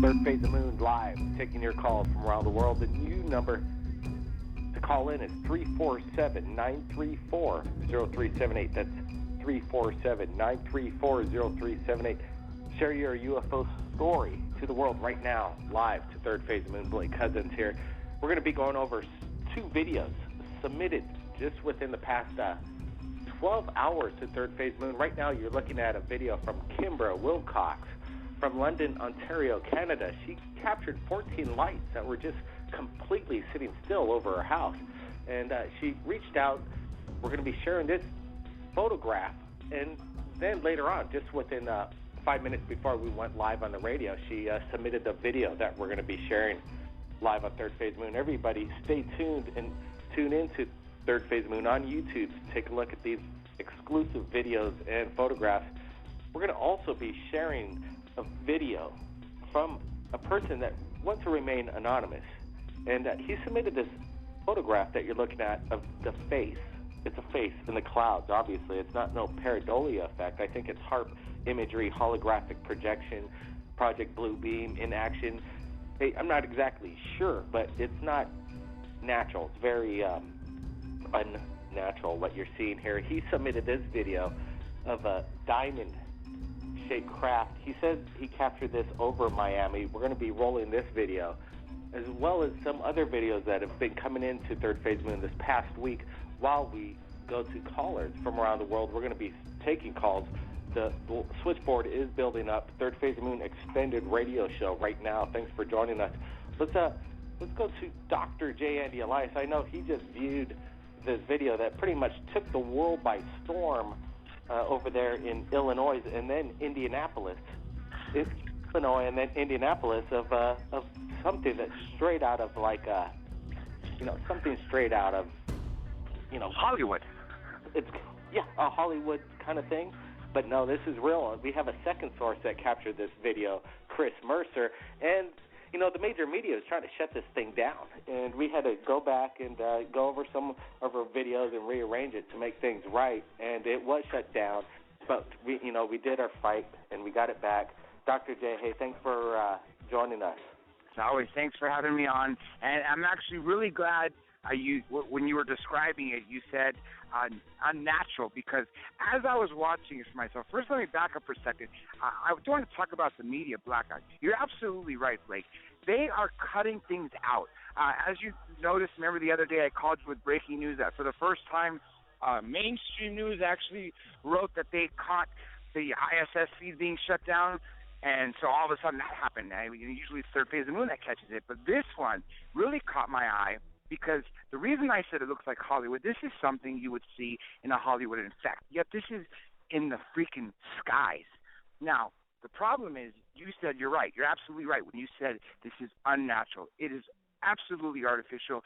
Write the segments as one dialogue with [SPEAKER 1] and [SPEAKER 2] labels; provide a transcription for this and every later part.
[SPEAKER 1] Third Phase of the Moon live, taking your calls from around the world. The new number to call in is 347-934-0378. That's 347-934-0378. Share your UFO story to the world right now, live to Third Phase of the Moon. Blake Cousins here. We're going to be going over 2 videos submitted just within the past 12 hours to Third Phase Moon. Right now, you're looking at a video from Kimbra Wilcox from London, Ontario, Canada. She captured 14 lights that were just completely sitting still over her house. And she reached out. We're going to be sharing this photograph. And then later on, just within 5 minutes before we went live on the radio, she submitted the video that we're going to be sharing live on Third Phase Moon. Everybody, stay tuned and tune into Third Phase Moon on YouTube to take a look at these exclusive videos and photographs. We're going to also be sharing a video from a person that wants to remain anonymous. And he submitted this photograph that you're looking at of the face. It's a face in the clouds, obviously. It's not no pareidolia effect. I think it's HARP imagery, holographic projection, Project Blue Beam in action. Hey, I'm not exactly sure, but it's not natural. It's very unnatural what you're seeing here. He submitted this video of a diamond-shaped craft. He says he captured this over Miami. We're going to be rolling this video, as well as some other videos that have been coming into Third Phase Moon this past week. While we go to callers from around the world, we're going to be taking calls. The switchboard is building up. Third Phase Moon extended radio show right now. Thanks for joining us. Let's go to Dr. J. Andy Elias. I know he just viewed this video that pretty much took the world by storm over there in Illinois and then Indianapolis. It's Illinois and then Indianapolis of something that's straight out of something straight out of
[SPEAKER 2] Hollywood.
[SPEAKER 1] It's a Hollywood kind of thing. But no, this is real. We have a second source that captured this video, Chris Mercer, and the major media is trying to shut this thing down, and we had to go back and go over some of our videos and rearrange it to make things right, and it was shut down. But we did our fight and we got it back. Dr. J, hey, thanks for joining us.
[SPEAKER 2] Always, thanks for having me on, and I'm actually really glad. When you were describing it, you said unnatural, because as I was watching it for myself, first let me back up for a second. I want to talk about the media blackout. You're absolutely right, Blake. They are cutting things out. As you noticed, remember the other day I called you with breaking news that for the first time, mainstream news actually wrote that they caught the ISS feed being shut down. And so all of a sudden that happened. Usually it's Third Phase of the Moon that catches it, but this one really caught my eye. Because the reason I said it looks like Hollywood, this is something you would see in a Hollywood effect. Yet this is in the freaking skies. Now, the problem is, you said you're right. You're absolutely right when you said this is unnatural. It is absolutely artificial.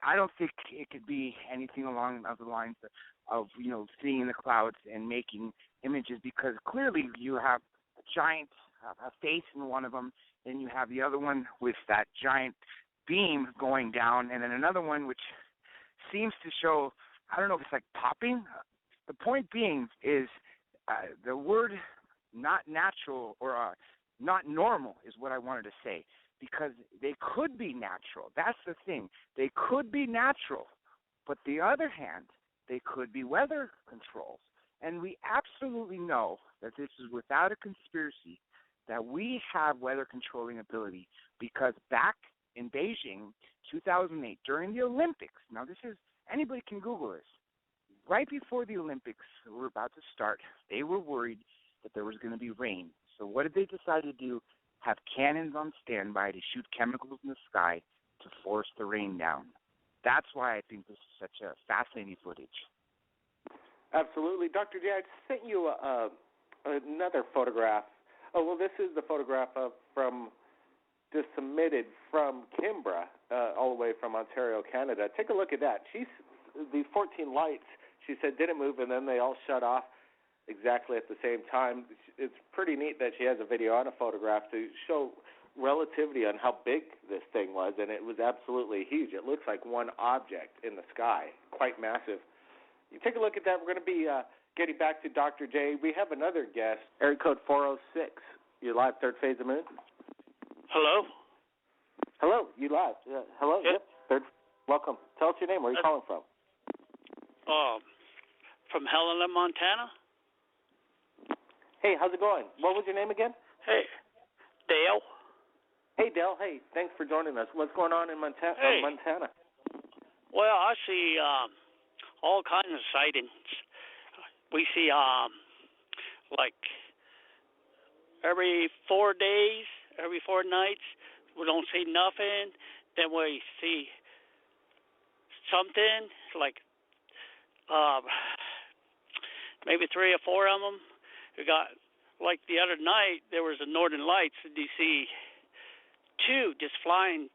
[SPEAKER 2] I don't think it could be anything along the lines of seeing in the clouds and making images, because clearly you have a giant a face in one of them, and you have the other one with that giant beam going down, and then another one which seems to show, I don't know if it's like popping. The point being is the word not natural or not normal is what I wanted to say, because they could be natural. That's the thing. They could be natural, but the other hand, they could be weather controls. And we absolutely know that this is without a conspiracy, that we have weather controlling ability, because back in Beijing, 2008, during the Olympics. Now, anybody can Google this. Right before the Olympics were about to start, they were worried that there was going to be rain. So what did they decide to do? Have cannons on standby to shoot chemicals in the sky to force the rain down. That's why I think this is such a fascinating footage.
[SPEAKER 1] Absolutely. Dr. J, I sent you another photograph. Oh, well, this is the photograph from just submitted from Kimbra, all the way from Ontario, Canada. Take a look at that. These 14 lights, she said, didn't move, and then they all shut off exactly at the same time. It's pretty neat that she has a video and a photograph to show relativity on how big this thing was, and it was absolutely huge. It looks like one object in the sky, quite massive. You take a look at that. We're going to be getting back to Dr. J. We have another guest, area code 406. You're live, Third Phase of Moon.
[SPEAKER 3] Hello?
[SPEAKER 1] Hello, you live. Hello,
[SPEAKER 3] Yep.
[SPEAKER 1] Third. Welcome. Tell us your name. Where are you calling from?
[SPEAKER 3] From Helena, Montana.
[SPEAKER 1] Hey, how's it going? What was your name again?
[SPEAKER 3] Hey, Dale.
[SPEAKER 1] Hey, Dale. Hey, thanks for joining us. What's going on in Montana?
[SPEAKER 3] Hey.
[SPEAKER 1] Montana?
[SPEAKER 3] Well, I see all kinds of sightings. We see like every 4 days, every 4 nights, we don't see nothing. Then we see something like maybe 3 or 4 of them. We got, like the other night, there was the Northern Lights, and you see 2 just flying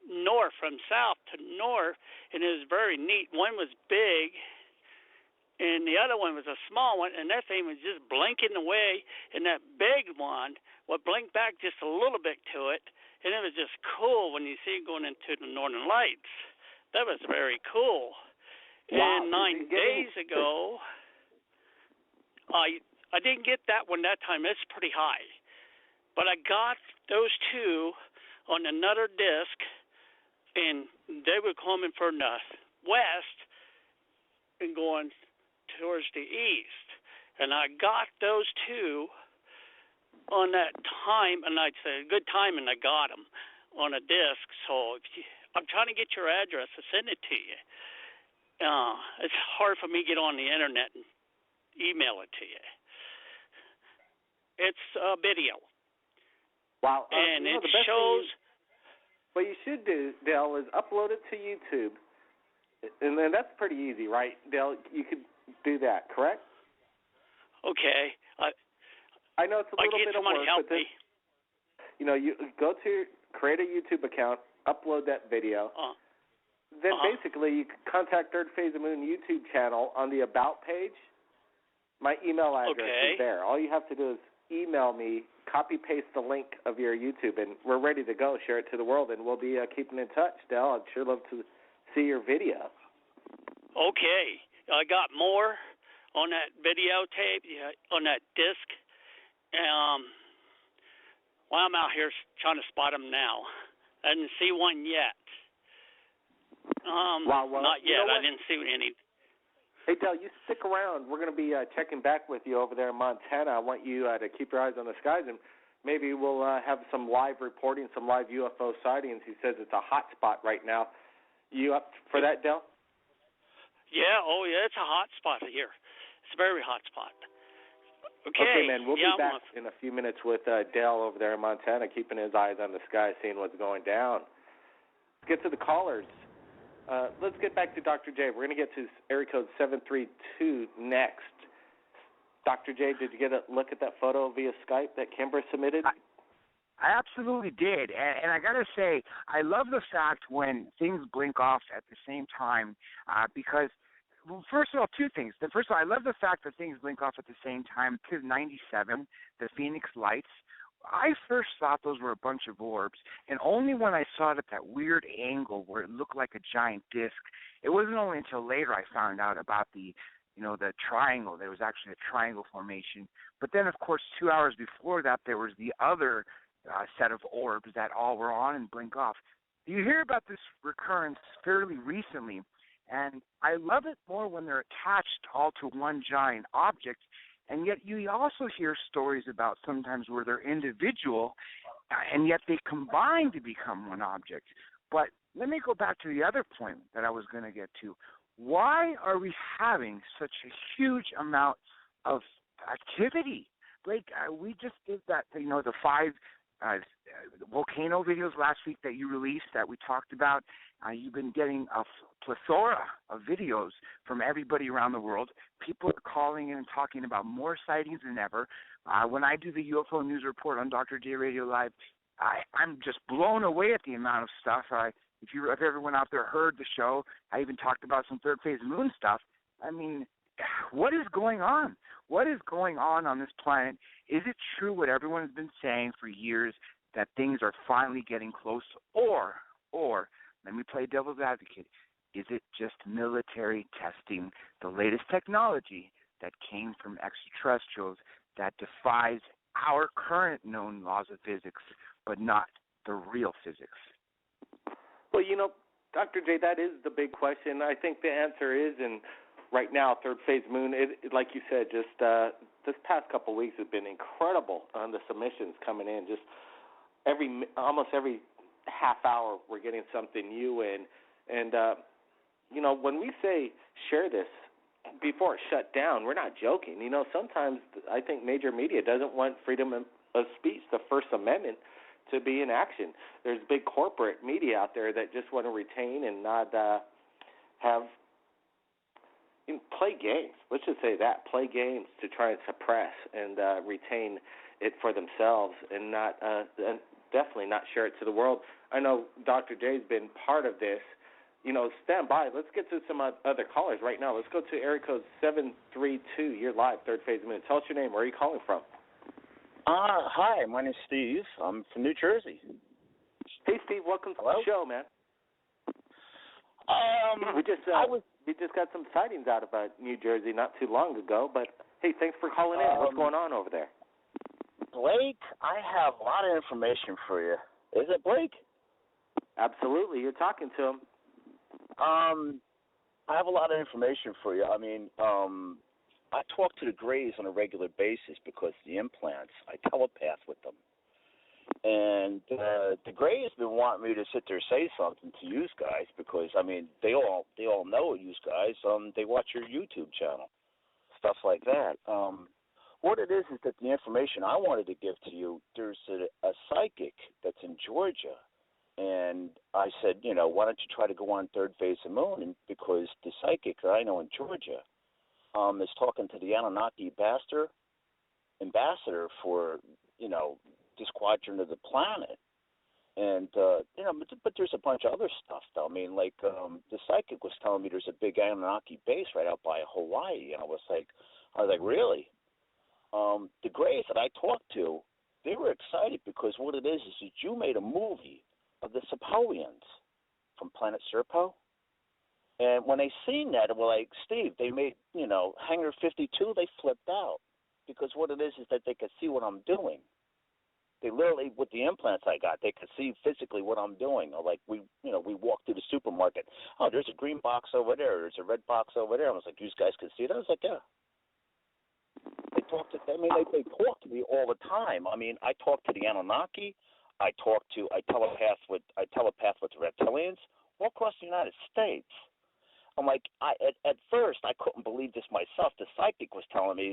[SPEAKER 3] north from south to north, and it was very neat. One was big, and the other one was a small one, and that thing was just blinking away, and that big one would blink back just a little bit to it, and it was just cool when you see it going into the Northern Lights. That was very cool.
[SPEAKER 1] Wow.
[SPEAKER 3] And 9 days ago, I didn't get that one that time. It's pretty high. But I got those 2 on another disc, and they were coming from the west and going towards the east. And I got those 2 on that time, and I'd say good time, and I got them on a disc. So I'm trying to get your address to send it to you. It's hard for me to get on the internet and email it to you. It's a video.
[SPEAKER 1] Wow.
[SPEAKER 3] And
[SPEAKER 1] you know,
[SPEAKER 3] it
[SPEAKER 1] the best
[SPEAKER 3] shows...
[SPEAKER 1] What you should do, Dale, is upload it to YouTube. And then that's pretty easy, right, Dale? You could do that, correct?
[SPEAKER 3] Okay.
[SPEAKER 1] I know it's a little bit of work,
[SPEAKER 3] help
[SPEAKER 1] but
[SPEAKER 3] me.
[SPEAKER 1] You go to create a YouTube account, upload that video. Then basically you can contact Third Phase of Moon YouTube channel on the About page. My email address is there. All you have to do is email me, copy-paste the link of your YouTube, and we're ready to go. Share it to the world, and we'll be keeping in touch, Dale. I'd sure love to see your video.
[SPEAKER 3] Okay. I got more on that videotape, on that disc. Well, I'm out here trying to spot them now. I didn't see one yet.
[SPEAKER 1] Well,
[SPEAKER 3] not yet. I didn't see any.
[SPEAKER 1] Hey, Dale, you stick around. We're going to be checking back with you over there in Montana. I want you to keep your eyes on the skies, and maybe we'll have some live reporting, some live UFO sightings. He says it's a hot spot right now. You up for that, Dale?
[SPEAKER 3] Yeah, it's a hot spot here. It's a very hot spot.
[SPEAKER 1] Okay, man, we'll be back in a few minutes with Dale over there in Montana, keeping his eyes on the sky, seeing what's going down. Let's get to the callers. Let's get back to Dr. J. We're going to get to area code 732 next. Dr. J, did you get a look at that photo via Skype that Kimber submitted?
[SPEAKER 2] I absolutely did. And I got to say, I love the fact when things blink off at the same time because, well, first of all, 2 things. First of all, I love the fact that things blink off at the same time. 97, the Phoenix Lights. I first thought those were a bunch of orbs, and only when I saw it at that weird angle where it looked like a giant disc, it wasn't only until later I found out about the triangle. There was actually a triangle formation. But then, of course, 2 hours before that, there was the other set of orbs that all were on and blink off. You hear about this recurrence fairly recently, and I love it more when they're attached all to one giant object. And yet you also hear stories about sometimes where they're individual, and yet they combine to become one object. But let me go back to the other point that I was going to get to. Why are we having such a huge amount of activity? Like, we just did that, the 5 volcano videos last week that you released that we talked about. You've been getting a plethora of videos from everybody around the world. People are calling in and talking about more sightings than ever. When I do the UFO News Report on Dr. J Radio Live, I'm just blown away at the amount of stuff. If everyone out there heard the show, I even talked about some Third Phase Moon stuff. I mean, what is going on? What is going on this planet? Is it true what everyone has been saying for years, that things are finally getting close? Or, let me play devil's advocate, is it just military testing the latest technology that came from extraterrestrials that defies our current known laws of physics, but not the real physics?
[SPEAKER 1] Well, Dr. J, that is the big question. I think the answer is, and right now, third phase moon, like you said, just this past couple of weeks have been incredible on the submissions coming in. Just almost every half hour, we're getting something new in. And, when we say share this before it's shut down, we're not joking. Sometimes I think major media doesn't want freedom of speech, the First Amendment, to be in action. There's big corporate media out there that just want to retain and not play games. Let's just say that. Play games to try and suppress and retain it for themselves and not definitely not share it to the world. I know Dr. J's been part of this. Stand by. Let's get to some other callers right now. Let's go to area code 732. You're live, third phase of the moon. Tell us your name. Where are you calling from?
[SPEAKER 4] Hi, my name's Steve. I'm from New Jersey.
[SPEAKER 1] Hey, Steve. Welcome to the show, man. We just got some sightings out of New Jersey not too long ago. But hey, thanks for calling in. What's going on over there?
[SPEAKER 4] Blake, I have a lot of information for you. Is it Blake?
[SPEAKER 1] Absolutely. You're talking to him.
[SPEAKER 4] I have a lot of information for you. I mean, I talk to the Greys on a regular basis because the implants, I telepath with them. And the Greys have been wanting me to sit there and say something to you guys because, I mean, they all know you guys. They watch your YouTube channel, stuff like that. What it is that the information I wanted to give to you, there's a psychic that's in Georgia. And I said, why don't you try to go on third phase of the moon? And because the psychic that I know in Georgia is talking to the Anunnaki ambassador for, this quadrant of the planet. And, but there's a bunch of other stuff, though. I mean, like the psychic was telling me there's a big Anunnaki base right out by Hawaii. And I was like, really? The Greys that I talked to, they were excited because what it is that you made a movie of the Serpoians from Planet Serpo. And when they seen that, they were like, Steve, they made, Hangar 52, they flipped out. Because what it is that they could see what I'm doing. They literally, with the implants I got, they could see physically what I'm doing. Or like we walked through the supermarket. Oh, there's a green box over there. There's a red box over there. I was like, you guys can see it? I was like, yeah. They talk to me all the time. I mean, I talk to the Anunnaki. I telepath with the reptilians all across the United States. I'm like, at first I couldn't believe this myself. The psychic was telling me,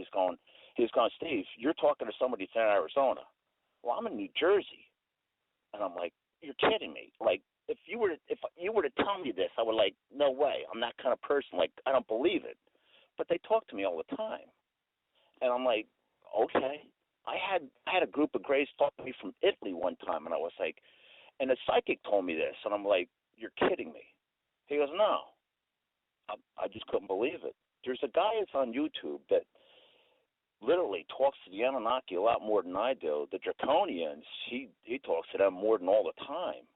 [SPEAKER 4] he's going, Steve, you're talking to somebody that's in Arizona. Well, I'm in New Jersey, and I'm like, you're kidding me. Like, if you were to tell me this, I would like, no way. I'm that kind of person. Like, I don't believe it. But they talk to me all the time, and I'm like, okay. I had a group of Greys talk to me from Italy one time, and I was like, and the psychic told me this, and I'm like, you're kidding me. He goes, no. I just couldn't believe it. There's a guy that's on YouTube that literally talks to the Anunnaki a lot more than I do. The Draconians, he talks to them more than all the time.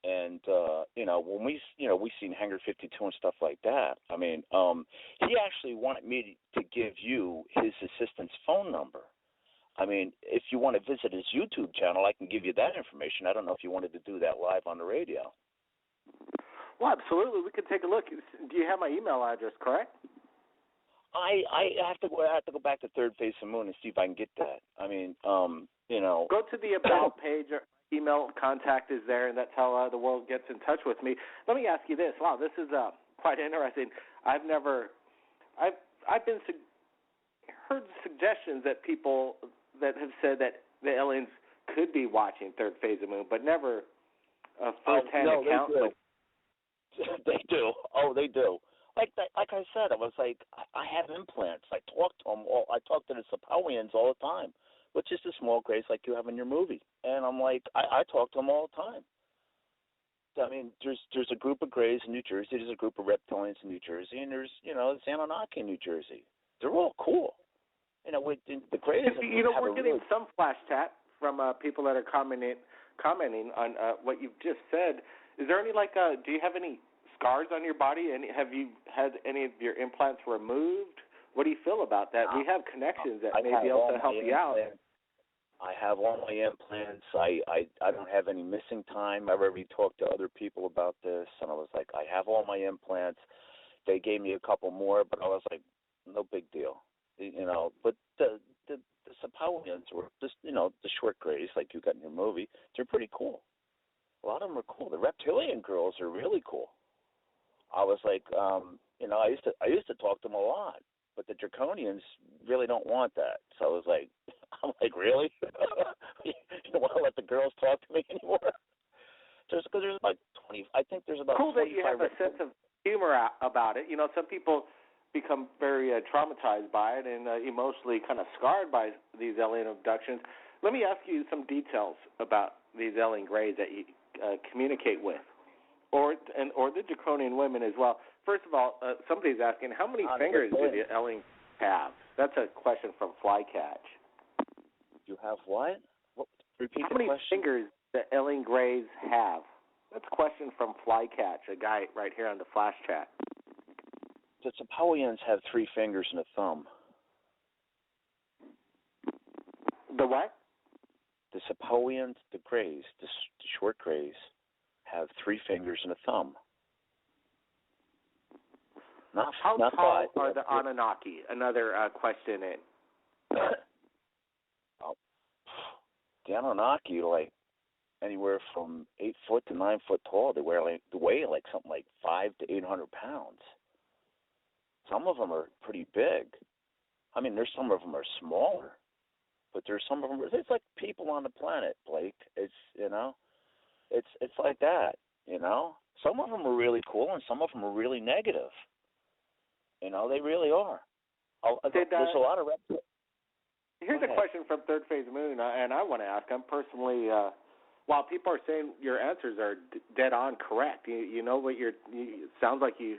[SPEAKER 4] And when we seen Hangar 52 and stuff like that. I mean, he actually wanted me to give you his assistant's phone number. I mean, if you want to visit his YouTube channel, I can give you that information. I don't know if you wanted to do that live on the radio.
[SPEAKER 1] Well, absolutely. We could take a look. Do you have my email address, correct?
[SPEAKER 4] I have to go back to third phase of the moon and see if I can get that. I mean,
[SPEAKER 1] Go to the About page. Or email contact is there, and that's how the world gets in touch with me. Let me ask you this. Wow, this is quite interesting. I've been heard suggestions that people that have said that the aliens could be watching third phase of the moon, but never a first-hand account.
[SPEAKER 4] They do. Oh, they do. Like I said, I was like, I have implants. I talk to them. I talk to the Serpoians all the time, which is the small Greys like you have in your movie. And I'm like, I talk to them all the time. I mean, there's a group of Greys in New Jersey. There's a group of reptilians in New Jersey, and there's Anunnaki in New Jersey. They're all cool. The Greys.
[SPEAKER 1] We're getting some flash chat from people that are commenting on what you've just said. Is there any do you have any scars on your body, and have you had any of your implants removed? What do you feel about that? We have connections that may be able to help you out.
[SPEAKER 4] I have all my implants. I don't have any missing time. I've already talked to other people about this, and I was like, I have all my implants. They gave me a couple more, but I was like, no big deal, you know. But the Sapawians were just, you know, the short grays like you got in your movie. They're pretty cool. A lot of them are cool. The reptilian girls are really cool. I was like, you know, I used to talk to them a lot, but the draconians really don't want that. So I was like, I'm like, really? You don't want to let the girls talk to me anymore? Because there's about 20. I think there's about.
[SPEAKER 1] Cool that you have a sense of humor about it. You know, some people become very traumatized by it and emotionally kind of scarred by these alien abductions. Let me ask you some details about these alien greys that you communicate with, or the draconian women as well. First of all, somebody's asking, how many fingers do the alien have? That's a question from Flycatch.
[SPEAKER 4] You have what? Repeat
[SPEAKER 1] how
[SPEAKER 4] the
[SPEAKER 1] many
[SPEAKER 4] question.
[SPEAKER 1] fingers the alien greys have? That's a question from Flycatch, a guy right here on the Flash chat.
[SPEAKER 4] The Sapawians have 3 fingers and a thumb.
[SPEAKER 1] The what?
[SPEAKER 4] The Sapawians, the grays, the short grays, have 3 fingers and a thumb.
[SPEAKER 1] How
[SPEAKER 4] not
[SPEAKER 1] tall
[SPEAKER 4] 5.
[SPEAKER 1] are the Anunnaki? Another question in.
[SPEAKER 4] The Anunnaki, like anywhere from 8 foot to 9 foot tall. They weigh like something like 500 to 800 pounds. Some of them are pretty big. I mean, there's some of them are smaller, but there's some of them. It's like people on the planet, Blake. It's, you know, it's like that. You know, some of them are really cool and some of them are really negative. You know, they really are. There's a lot of.
[SPEAKER 1] Here's a question from Third Phase Moon, and I want to ask. I'm personally, while people are saying your answers are dead on correct, you know what it sounds like you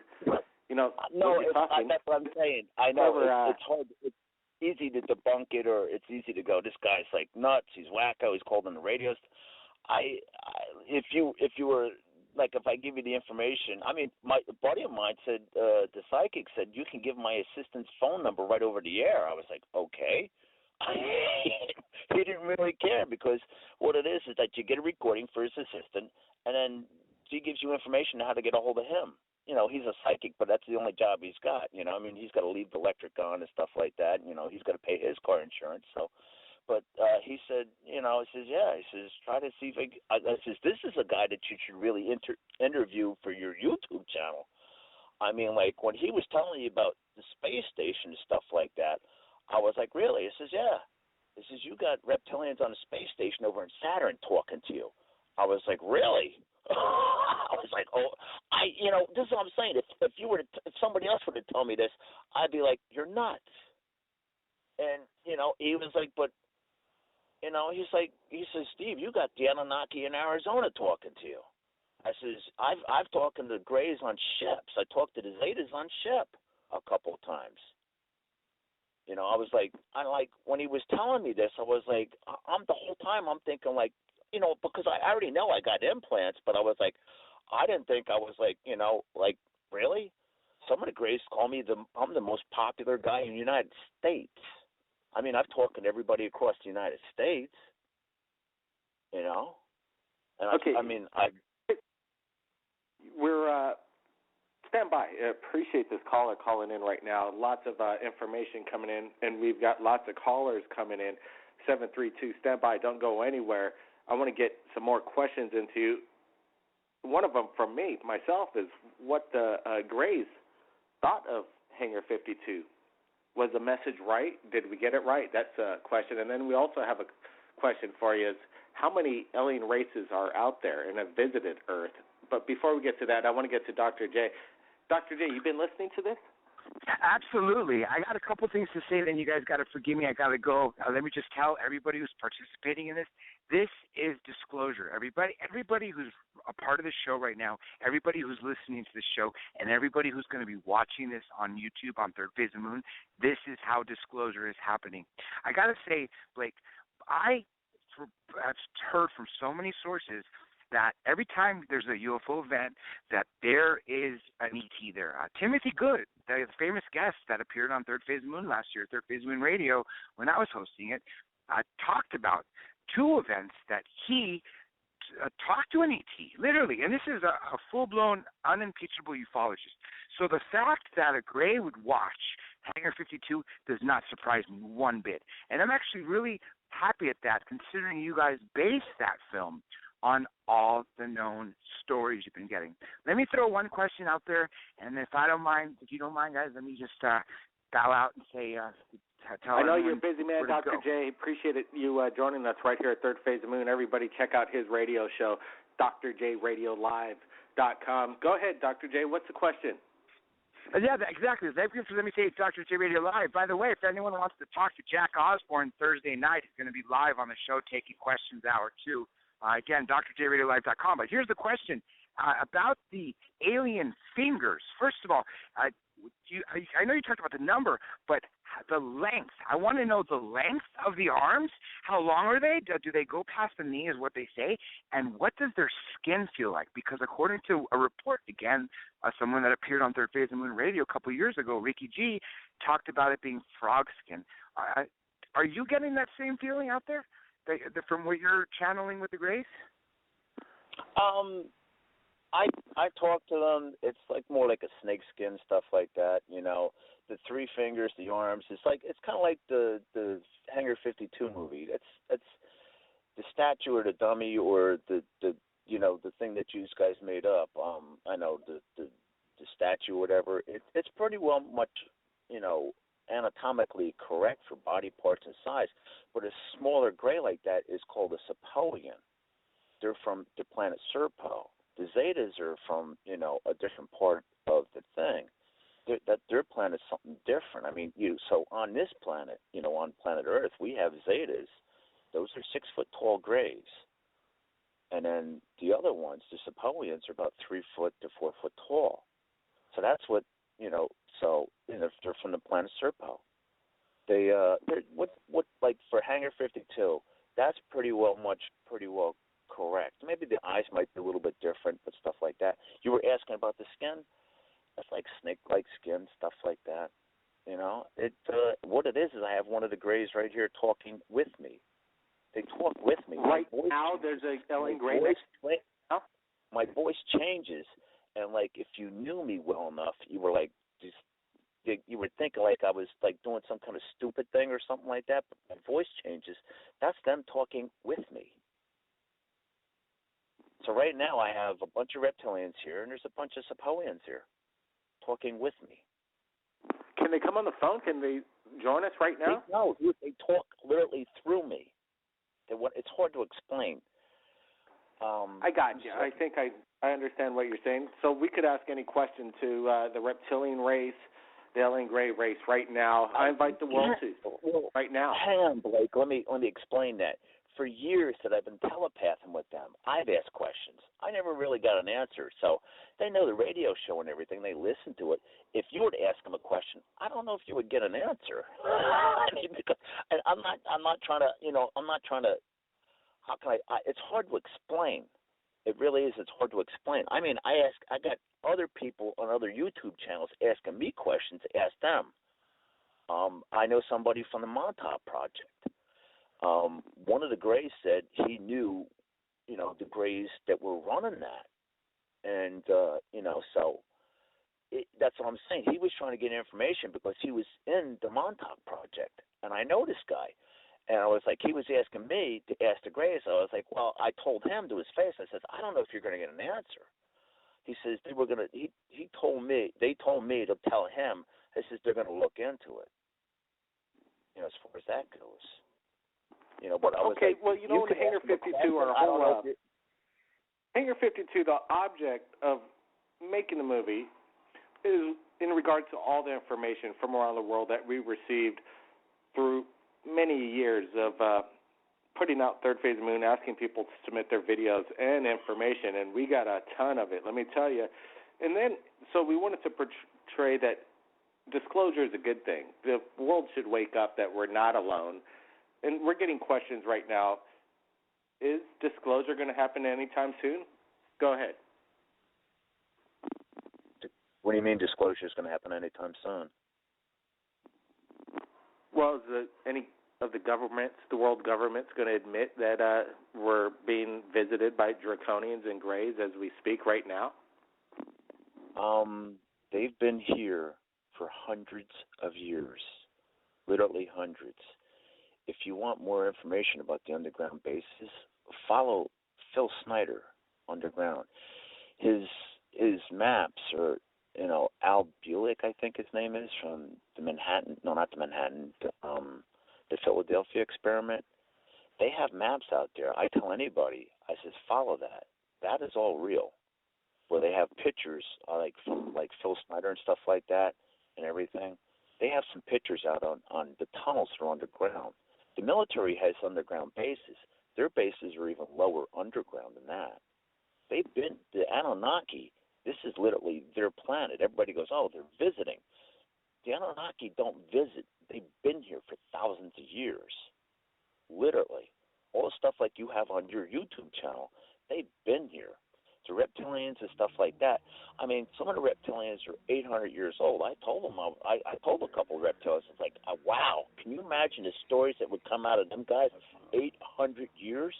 [SPEAKER 1] know.
[SPEAKER 4] No,
[SPEAKER 1] talking.
[SPEAKER 4] That's what I'm saying. I know it's hard. It's easy to debunk it, or it's easy to go, this guy's like nuts. He's wacko. He's called on the radios. If you were like, if I give you the information, I mean, a buddy of mine said, the psychic said, you can give my assistant's phone number right over the air. I was like, okay. He didn't really care, because what it is that you get a recording for his assistant, and then he gives you information on how to get a hold of him. You know, he's a psychic, but that's the only job he's got. You know, I mean, he's got to leave the electric on and stuff like that. You know, he's got to pay his car insurance. So, but he said, you know, he says, yeah, he says, try to see if I says, this is a guy that you should really interview for your YouTube channel. I mean, like when he was telling you about the space station and stuff like that, I was like, really? He says, yeah. He says, you got reptilians on a space station over in Saturn talking to you. I was like, really? I was like, oh, you know, this is what I'm saying. If somebody else would have told me this, I'd be like, you're nuts. And, you know, he was like, but, you know, he says, Steve, you got the Anunnaki in Arizona talking to you. I says, I've talked to the Greys on ships. I talked to the Zetas on ship a couple of times. You know, I was like, when he was telling me this, I was like, the whole time I'm thinking like, you know, because I already know I got implants, but I was like, I didn't think I was like, you know, like, really? Some of the Greys call me I'm the most popular guy in the United States. I mean, I've talked to everybody across the United States, you know? And
[SPEAKER 1] okay. We're, stand by. I appreciate this caller calling in right now. Lots of information coming in, and we've got lots of callers coming in. 732, stand by. Don't go anywhere. I want to get some more questions into you. One of them from me, myself, is what the Greys thought of Hangar 52. Was the message right? Did we get it right? That's a question. And then we also have a question for you is, how many alien races are out there and have visited Earth? But before we get to that, I want to get to Dr. J. Dr. J, you been listening to this?
[SPEAKER 2] Absolutely. I got a couple things to say, then you guys got to forgive me. I got to go. Let me just tell everybody who's participating in this is disclosure. Everybody who's a part of the show right now, everybody who's listening to the show, and everybody who's going to be watching this on YouTube on Third Phase of the Moon, this is how disclosure is happening. I got to say, Blake, I've heard from so many sources that every time there's a UFO event, that there is an ET there. Timothy Good, the famous guest that appeared on Third Phase of the Moon last year, Third Phase of the Moon Radio, when I was hosting it, talked about two events that he talked to an ET, literally, and this is a full-blown, unimpeachable ufologist. So the fact that a Gray would watch Hangar 52 does not surprise me one bit. And I'm actually really happy at that, considering you guys based that film on all the known stories you've been getting. Let me throw one question out there, and if you don't mind, guys, let me just bow out and say, tell
[SPEAKER 1] I know
[SPEAKER 2] everyone
[SPEAKER 1] you're a busy man, Dr. J. Appreciate it, you joining us right here at Third Phase of the Moon. Everybody check out his radio show, drjradiolive.com. Go ahead, Dr. J. What's the question?
[SPEAKER 2] Yeah, exactly. Let me say it's Dr. J Radio Live. By the way, if anyone wants to talk to Jack Osborne Thursday night, he's going to be live on the show taking questions hour 2. Again, drjradiolive.com. But here's the question about the alien fingers. First of all, I know you talked about the number, but the length. I want to know the length of the arms. How long are they? Do they go past the knee is what they say? And what does their skin feel like? Because according to a report, again, someone that appeared on Third Phase of the Moon Radio a couple of years ago, Ricky G, talked about it being frog skin. Are you getting that same feeling out there from what you're channeling with the Grays?
[SPEAKER 4] I talk to them. It's like more like a snake skin, stuff like that. You know, the 3 fingers, the arms. It's kind of like the Hangar 52 movie. It's the statue or the dummy or the thing that you guys made up. I know the statue or whatever. It's pretty well much anatomically correct for body parts and size. But a smaller Gray like that is called a Sepoian. They're from the planet Serpo. The Zetas are from, a different part of the thing. Their planet is something different. I mean, so on this planet, on planet Earth, we have Zetas. Those are 6 foot tall Grays. And then the other ones, the Sepoians, are about 3 foot to 4 foot tall. So that's what, they're from the planet Serpo. They're like for Hangar 52, that's pretty well correct. Maybe the eyes might be a little bit different, but stuff like that. You were asking about the skin. That's like snake-like skin, stuff like that. What it is I have one of the Grays right here talking with me. They talk with me.
[SPEAKER 1] Right now, there's a Ellen Gray.
[SPEAKER 4] My voice changes, and like if you knew me well enough, you were like you were thinking like I was like doing some kind of stupid thing or something like that. But my voice changes. That's them talking with me. So right now I have a bunch of reptilians here, and there's a bunch of Sepoians here talking with me.
[SPEAKER 1] Can they come on the phone? Can they join us right now?
[SPEAKER 4] No, they talk literally through me. It's hard to explain.
[SPEAKER 1] I got you. I think I understand what you're saying. So we could ask any question to the reptilian race, the Ellen Gray race right now. I invite the world to right now.
[SPEAKER 4] Hang on, Blake. Let me explain that. For years that I've been telepathing with them, I've asked questions. I never really got an answer. So they know the radio show and everything. They listen to it. If you were to ask them a question, I don't know if you would get an answer. Because I'm not trying to. How can I? It's hard to explain. It really is. It's hard to explain. I mean, I got other people on other YouTube channels asking me questions. Ask them. I know somebody from the Montauk Project. One of the Grays said he knew, the Grays that were running that. And, so that's what I'm saying. He was trying to get information because he was in the Montauk Project. And I know this guy. And I was like, he was asking me to ask the Grays. So I was like, well, I told him to his face. I said, I don't know if you're going to get an answer. He says they told me to tell him. He says they're going to look into it. As far as that goes. But I was
[SPEAKER 1] okay,
[SPEAKER 4] like,
[SPEAKER 1] well, in Hangar 52 are a whole Hangar 52, the object of making the movie is in regard to all the information from around the world that we received through many years of putting out Third Phase of the Moon, asking people to submit their videos and information, and we got a ton of it, let me tell you. And then, so we wanted to portray that disclosure is a good thing. The world should wake up that we're not alone. And we're getting questions right now. Is disclosure going to happen anytime soon? Go ahead.
[SPEAKER 4] What do you mean disclosure is going to happen anytime soon?
[SPEAKER 1] Well, is any of the governments, the world government's going to admit that we're being visited by draconians and greys as we speak right now?
[SPEAKER 4] They've been here for hundreds of years, literally hundreds. If you want more information about the underground bases, follow Phil Snyder underground. His maps are, Al Bulick, I think his name is, from the Philadelphia experiment. They have maps out there. I tell anybody, I says, follow that. That is all real. Where they have pictures from Phil Snyder and stuff like that and everything. They have some pictures out on the tunnels that are underground. The military has underground bases. Their bases are even lower underground than that. The Anunnaki, this is literally their planet. Everybody goes, oh, they're visiting. The Anunnaki don't visit. They've been here for thousands of years, literally. All the stuff like you have on your YouTube channel, they've been here. The reptilians and stuff like that. I mean, some of the reptilians are 800 years old. I told them, I told a couple of reptilians, it's like, wow, can you imagine the stories that would come out of them guys? 800 years?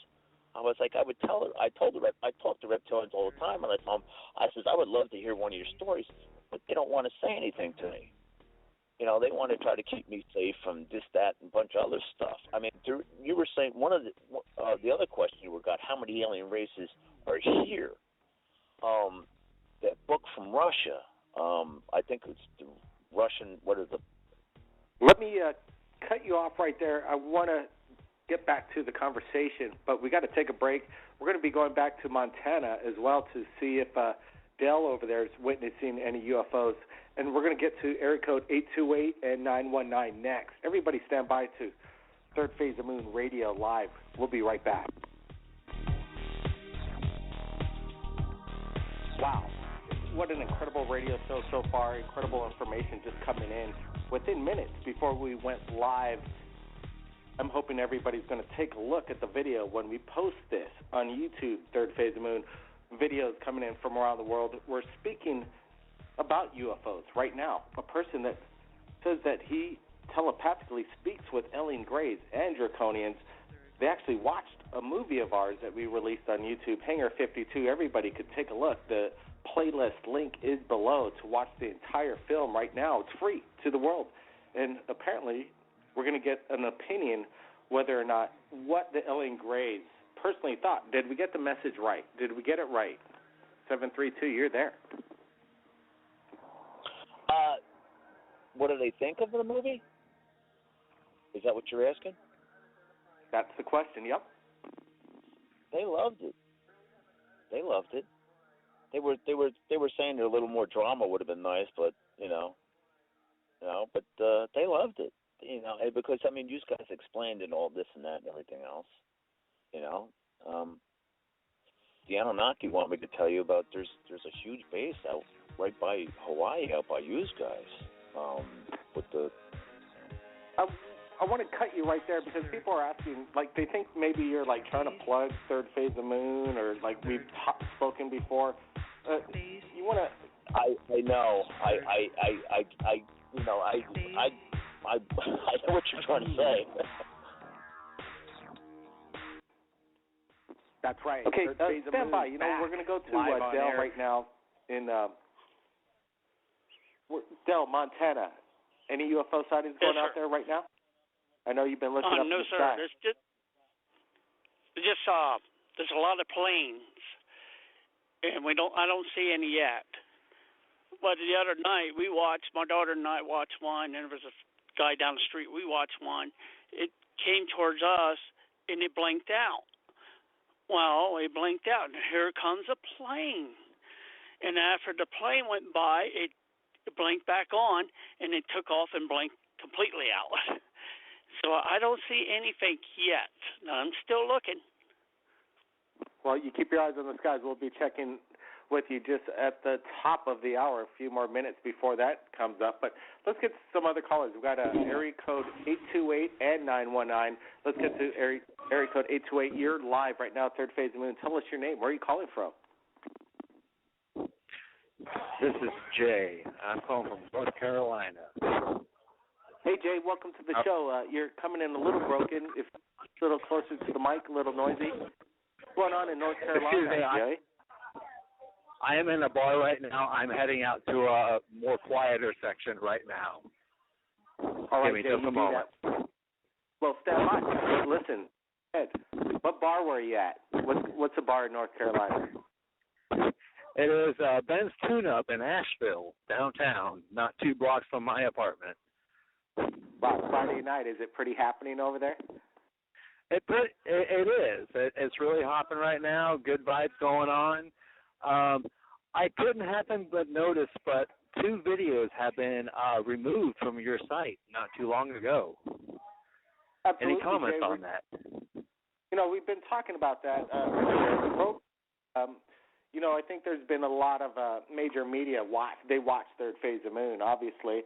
[SPEAKER 4] I was like, I talk to reptilians all the time, and I told them, I says, I would love to hear one of your stories, but they don't want to say anything to me. They want to try to keep me safe from this, that, and a bunch of other stuff. I mean, you were saying one of the other question you got, how many alien races are here? That book from Russia, I think it's the Russian,
[SPEAKER 1] Let me cut you off right there. I want to get back to the conversation, but we got to take a break. We're going to be going back to Montana as well to see if Dell over there is witnessing any UFOs. And we're going to get to area code 828 and 919 next. Everybody stand by to Third Phase of Moon Radio Live. We'll be right back. Wow. What an incredible radio show so far. Incredible information just coming in within minutes before we went live. I'm hoping everybody's going to take a look at the video when we post this on YouTube, Third Phase of Moon. Videos coming in from around the world. We're speaking about UFOs right now. A person that says that he telepathically speaks with alien greys and draconians. They actually watched a movie of ours that we released on YouTube, Hangar 52. Everybody could take a look. The playlist link is below to watch the entire film right now. It's free to the world. And apparently we're going to get an opinion whether or not what the alien greys personally thought. Did we get the message right? Did we get it right? 732, you're there.
[SPEAKER 4] What do they think of the movie? Is that what you're asking?
[SPEAKER 1] That's the question, yep.
[SPEAKER 4] They loved it. They loved it. They were saying a little more drama would have been nice, but but they loved it. Because you guys explained and all this and that and everything else. The Anunnaki want me to tell you about there's a huge base out right by Hawaii, out by you guys. With the
[SPEAKER 1] I want to cut you right there because people are asking, they think maybe you're trying to plug Third Phase of Moon or we've spoken before. You want to?
[SPEAKER 4] I know. I know what you're trying to say.
[SPEAKER 1] That's right. Okay, stand by. We're going to go to Dell right now in Dell, Montana. Any UFO sightings going out there right now? I know you've been looking up
[SPEAKER 3] no,
[SPEAKER 1] the
[SPEAKER 3] sir.
[SPEAKER 1] sky.
[SPEAKER 3] There's a lot of planes, and I don't see any yet. But the other night my daughter and I watched one, and there was a guy down the street. We watched one. It came towards us, and it blinked out. Well, it blinked out, and here comes a plane. And after the plane went by, it blinked back on, and it took off and blinked completely out. So I don't see anything yet. I'm still looking.
[SPEAKER 1] Well, you keep your eyes on the skies. We'll be checking with you just at the top of the hour, a few more minutes before that comes up. But let's get some other callers. We've got area code 828 and 919. Let's get to area code 828. You're live right now, Third Phase of Moon. Tell us your name. Where are you calling from?
[SPEAKER 5] This is Jay. I'm calling from North Carolina.
[SPEAKER 1] Hey, Jay, welcome to the show. You're coming in a little broken, if a little closer to the mic, a little noisy. What's going on in North Carolina, Jay?
[SPEAKER 5] I am in a bar right now. I'm heading out to a more quieter section right now.
[SPEAKER 1] All right,
[SPEAKER 5] Give me
[SPEAKER 1] Jay,
[SPEAKER 5] just a moment.
[SPEAKER 1] Well, stand by. Listen, Ed, what bar were you at? What's a bar in North Carolina?
[SPEAKER 5] It is Ben's Tune-Up in Asheville, downtown, not 2 blocks from my apartment.
[SPEAKER 1] Wow, Friday night, is it pretty happening over there?
[SPEAKER 5] It is. It's really hopping right now. Good vibes going on. I couldn't happen but notice, but 2 videos have been removed from your site not too long ago.
[SPEAKER 1] Absolutely,
[SPEAKER 5] any comments
[SPEAKER 1] Jay,
[SPEAKER 5] on that?
[SPEAKER 1] You know, we've been talking about that. You know, I think there's been a lot of major media they watch Third Phase of Moon, obviously,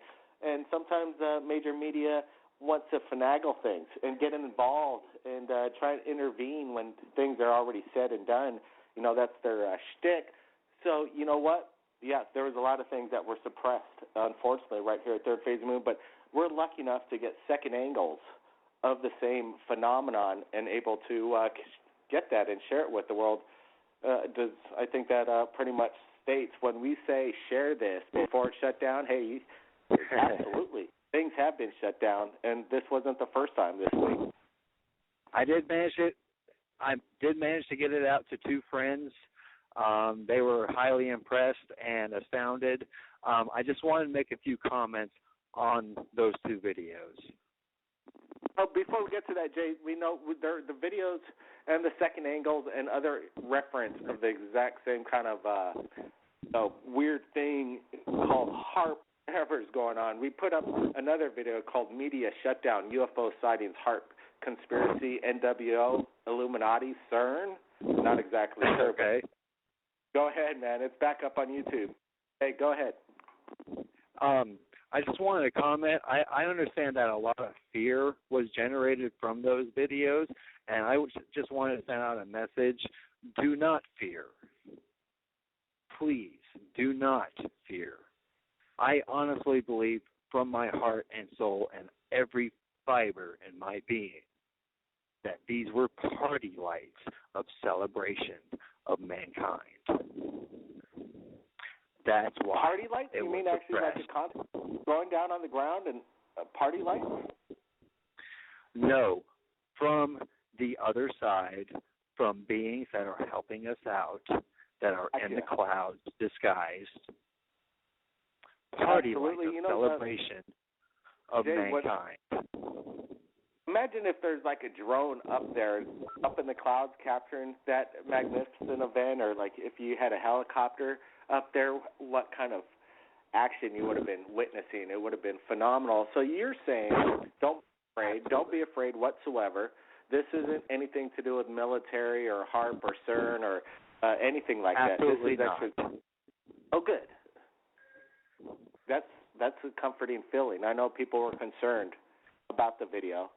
[SPEAKER 1] and sometimes major media wants to finagle things and get involved and try to intervene when things are already said and done. You know, that's their shtick. So, you know what? Yes, there was a lot of things that were suppressed, unfortunately, right here at Third Phase of Moon, but we're lucky enough to get second angles of the same phenomenon and able to get that and share it with the world. I think that pretty much states when we say share this before it's shut down, hey, absolutely. Things have been shut down, and this wasn't the first time this week.
[SPEAKER 5] I did manage to get it out to 2 friends. They were highly impressed and astounded. I just wanted to make a few comments on those 2 videos.
[SPEAKER 1] Oh, before we get to that, Jay, we know the videos and the second angles and other reference of the exact same kind of weird thing called HARP, whatever's going on. We put up another video called Media Shutdown, UFO Sightings, HARP Conspiracy, NWO, Illuminati, CERN. Not exactly sure.
[SPEAKER 5] Okay.
[SPEAKER 1] Go ahead, man. It's back up on YouTube. Hey, go ahead.
[SPEAKER 5] I just wanted to comment. I understand that a lot of fear was generated from those videos, and I just wanted to send out a message. Do not fear. Please, do not fear. I honestly believe from my heart and soul and every fiber in my being that these were party lights of celebration of mankind. That's why.
[SPEAKER 1] Party lights? You mean actually like a concert going down on the ground and party lights?
[SPEAKER 5] No, from the other side, from beings that are helping us out, that are in the clouds, disguised. Party lights of celebration of mankind.
[SPEAKER 1] Imagine if there's like a drone up there, up in the clouds capturing that magnificent event, or like if you had a helicopter up there, what kind of action you would have been witnessing. It would have been phenomenal. So you're saying don't be afraid whatsoever. This isn't anything to do with military or HARP or CERN or anything like
[SPEAKER 5] Absolutely
[SPEAKER 1] that. This is
[SPEAKER 5] not.
[SPEAKER 1] Oh, good. That's a comforting feeling. I know people were concerned about the video.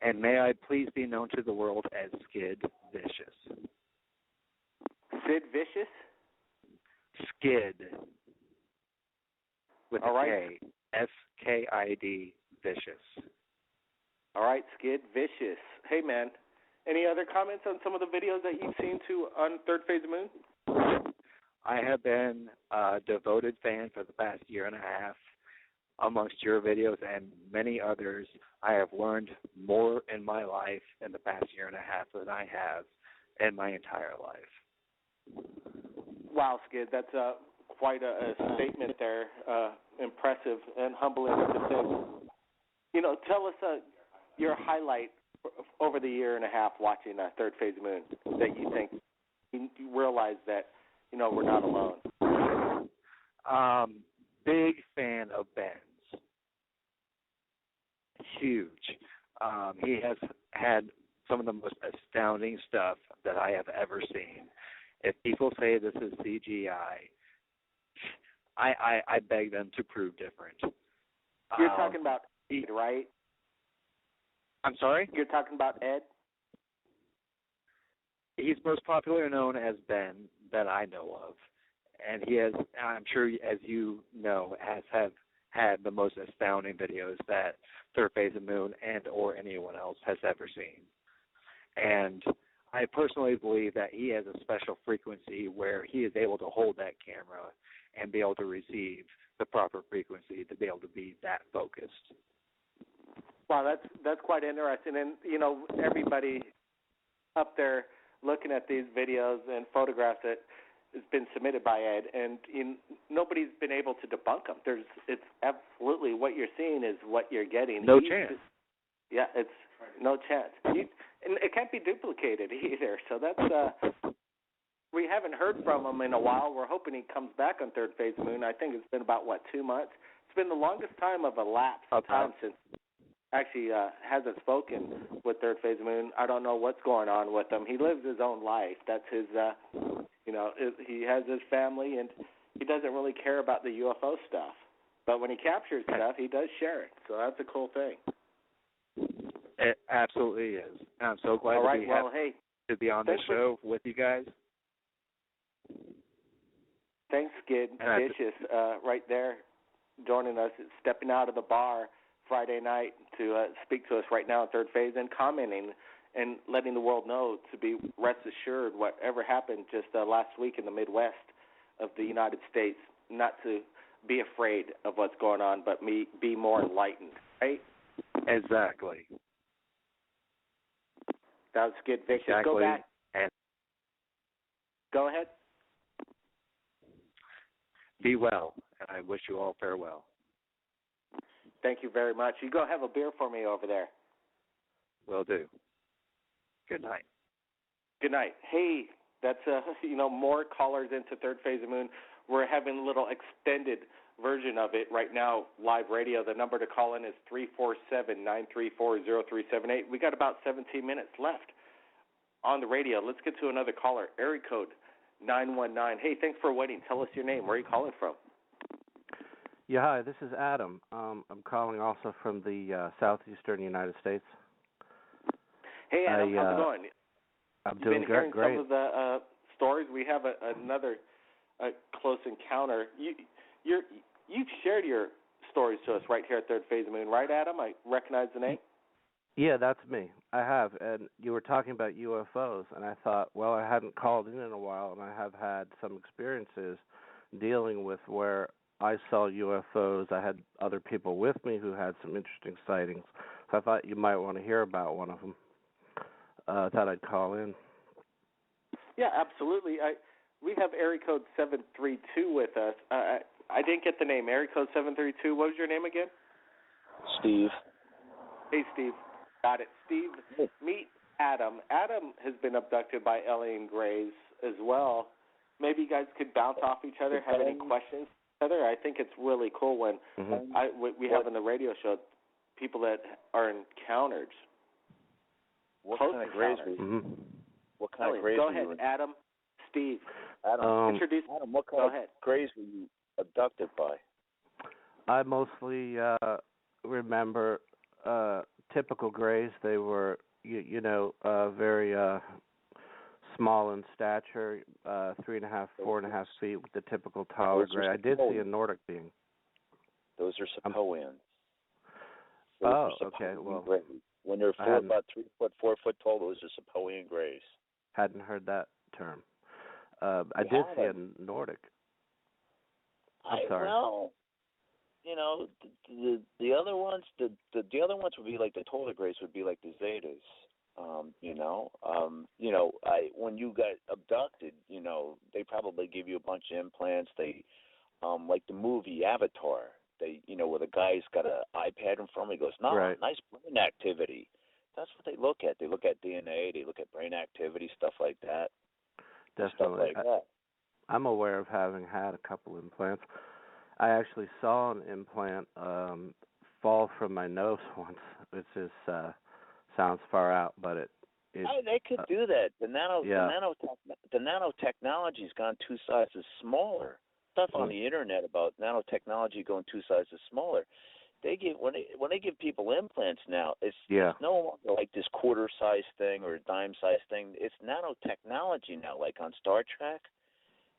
[SPEAKER 5] And may I please be known to the world as Skid Vicious.
[SPEAKER 1] Sid Vicious?
[SPEAKER 5] Skid. With
[SPEAKER 1] All
[SPEAKER 5] a
[SPEAKER 1] right.
[SPEAKER 5] K. S-K-I-D, Vicious.
[SPEAKER 1] All right, Skid Vicious. Hey, man, any other comments on some of the videos that you've seen on Third Phase of Moon?
[SPEAKER 5] I have been a devoted fan for the past year and a half. Amongst your videos and many others, I have learned more in my life in the past year and a half than I have in my entire life.
[SPEAKER 1] Wow, Skid, that's quite a statement there. Impressive and humbling at the same. You know, tell us your highlight over the year and a half watching Third Phase of Moon that you think you realize that, you know, we're not alone.
[SPEAKER 5] Big fan of Ben's. Huge. He has had some of the most astounding stuff that I have ever seen. If people say this is CGI, I beg them to prove different.
[SPEAKER 1] You're talking about Ed, right?
[SPEAKER 5] I'm sorry?
[SPEAKER 1] You're talking about Ed?
[SPEAKER 5] He's most popularly known as Ben that I know of. And he has, I'm sure as you know, has had the most astounding videos that Third Phase of Moon and or anyone else has ever seen. And I personally believe that he has a special frequency where he is able to hold that camera and be able to receive the proper frequency to be able to be that focused.
[SPEAKER 1] Wow, that's quite interesting. And, you know, everybody up there looking at these videos and photographs that has been submitted by Ed, and nobody's been able to debunk them. It's absolutely what you're seeing is what you're getting.
[SPEAKER 5] No chance.
[SPEAKER 1] Yeah, it's no chance. And it can't be duplicated either. So that's we haven't heard from him in a while. We're hoping he comes back on Third Phase Moon. I think it's been about 2 months. It's been the longest time of a lapse of time since actually hasn't spoken with Third Phase Moon. I don't know what's going on with him. He lives his own life. That's his, he has his family, and he doesn't really care about the UFO stuff. But when he captures stuff, he does share it. So that's a cool thing.
[SPEAKER 5] It absolutely is. I'm so glad to be on this show with you guys.
[SPEAKER 1] Thanks, Skid Vicious, right there, joining us, stepping out of the bar Friday night to speak to us right now at Third Phase and commenting and letting the world know to be rest assured whatever happened just last week in the Midwest of the United States, not to be afraid of what's going on, but be more enlightened, right?
[SPEAKER 5] Exactly.
[SPEAKER 1] That was Skid Vicious.
[SPEAKER 5] Exactly.
[SPEAKER 1] Go back. Go ahead.
[SPEAKER 5] Be well, and I wish you all farewell.
[SPEAKER 1] Thank you very much. You go have a beer for me over there.
[SPEAKER 5] Will do. Good night.
[SPEAKER 1] Good night. Hey, that's more callers into Third Phase of Moon. We're having a little extended version of it right now, live radio. The number to call in is 347-934-0378. We got about 17 minutes left on the radio. Let's get to another caller. Area code 919. Hey, thanks for waiting. Tell us your name. Where are you calling from?
[SPEAKER 6] Yeah, hi, this is Adam. I'm calling also from the southeastern United States.
[SPEAKER 1] Hey, Adam, how's it going?
[SPEAKER 6] I'm
[SPEAKER 1] You've
[SPEAKER 6] doing
[SPEAKER 1] been hearing
[SPEAKER 6] great.
[SPEAKER 1] some of the stories. We have another close encounter. You've shared your stories to us right here at Third Phase of Moon, right, Adam? I recognize the name.
[SPEAKER 6] Yeah, that's me. I have, and you were talking about UFOs, and I thought, well, I hadn't called in a while, and I have had some experiences dealing with where I saw UFOs. I had other people with me who had some interesting sightings, so I thought you might want to hear about one of them. I thought I'd call in.
[SPEAKER 1] Yeah, absolutely. We have area code 732 with us. I didn't get the name. Area code 732. What was your name again?
[SPEAKER 4] Steve.
[SPEAKER 1] Hey, Steve. Got it. Steve, meet Adam. Adam has been abducted by alien grays as well. Maybe you guys could bounce off each other, have any questions each other. I think it's really cool when we have on the radio show people that are encountered.
[SPEAKER 4] What kind of grays were you? What kind of grays
[SPEAKER 1] Go
[SPEAKER 4] were you?
[SPEAKER 1] ahead, Adam. Steve.
[SPEAKER 4] Adam,
[SPEAKER 1] introduce.
[SPEAKER 4] Adam, what kind of grays were you abducted by?
[SPEAKER 6] I mostly remember typical grays. They were, very small in stature, 3.5, 4.5 feet with the typical taller gray. I did see a Nordic being.
[SPEAKER 4] Those are Sapoans.
[SPEAKER 6] Oh, okay. Well,
[SPEAKER 4] when they're about 3 foot, 4 foot tall, those are Sapoan grays.
[SPEAKER 6] Hadn't heard that term. I did see a Nordic. I'm sorry.
[SPEAKER 4] Well, the other ones, the other ones would be like the taller grays would be like the Zetas. When you got abducted, they probably give you a bunch of implants. They, like the movie Avatar, where the guy's got an iPad in front of him, he goes, nice brain activity. That's what they look at. They look at DNA, they look at brain activity, stuff like that.
[SPEAKER 6] Definitely.
[SPEAKER 4] Stuff like that.
[SPEAKER 6] I'm aware of having had a couple implants. I actually saw an implant fall from my nose once, which is sounds far out, but it
[SPEAKER 4] they could do that. The nanotechnology's gone 2 sizes smaller. Stuff on the internet about nanotechnology going 2 sizes smaller. When they give people implants now, it's no longer like this quarter size thing or a dime size thing. It's nanotechnology now, like on Star Trek,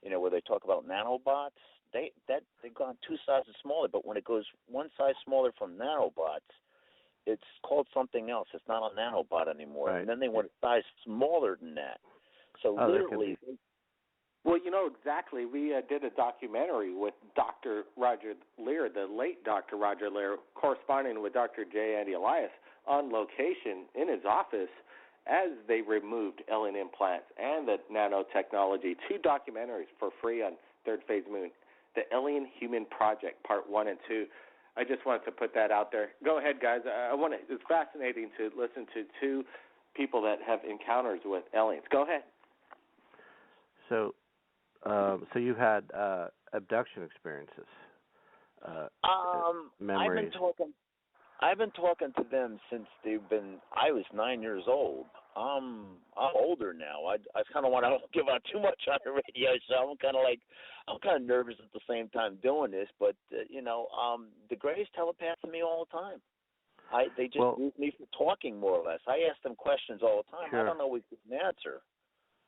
[SPEAKER 4] where they talk about nanobots. they've gone 2 sizes smaller. But when it goes 1 size smaller from nanobots, it's called something else. It's not a nanobot anymore.
[SPEAKER 6] Right.
[SPEAKER 4] And then they went a size smaller than that. So literally.
[SPEAKER 1] Well, you know exactly. We did a documentary with Dr. Roger Lear, the late Dr. Roger Lear, corresponding with Dr. J. Andy Elias on location in his office as they removed alien implants and the nanotechnology. 2 documentaries for free on Third Phase Moon, The Alien Human Project, Part 1 and 2. I just wanted to put that out there. Go ahead, guys. It's fascinating to listen to 2 people that have encounters with aliens. Go ahead.
[SPEAKER 6] So you've had abduction experiences. Memories.
[SPEAKER 4] I've been talking to them since I was 9 years old. I'm older now. I kind of want to give out too much on the radio, so I'm kind of nervous at the same time doing this. But the Greys telepath to me all the time. They just use me for talking, more or less. I ask them questions all the time.
[SPEAKER 6] Sure.
[SPEAKER 4] I don't always get an answer.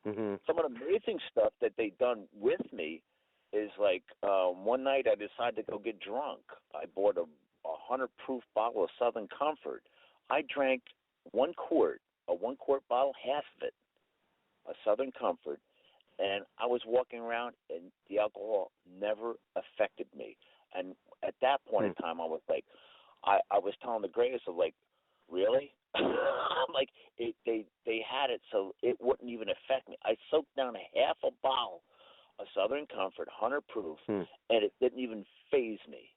[SPEAKER 6] Mm-hmm.
[SPEAKER 4] Some of the amazing stuff that they've done with me is like one night I decided to go get drunk. I bought a 100-proof bottle of Southern Comfort. I drank 1 quart, a 1-quart bottle, half of it, a Southern Comfort, and I was walking around, and the alcohol never affected me. And at that point in time, I was like, I was telling the Greys, of like, really? Like they had it so it wouldn't even affect me. I soaked down half a bottle of Southern Comfort, 100 proof, and it didn't even faze me.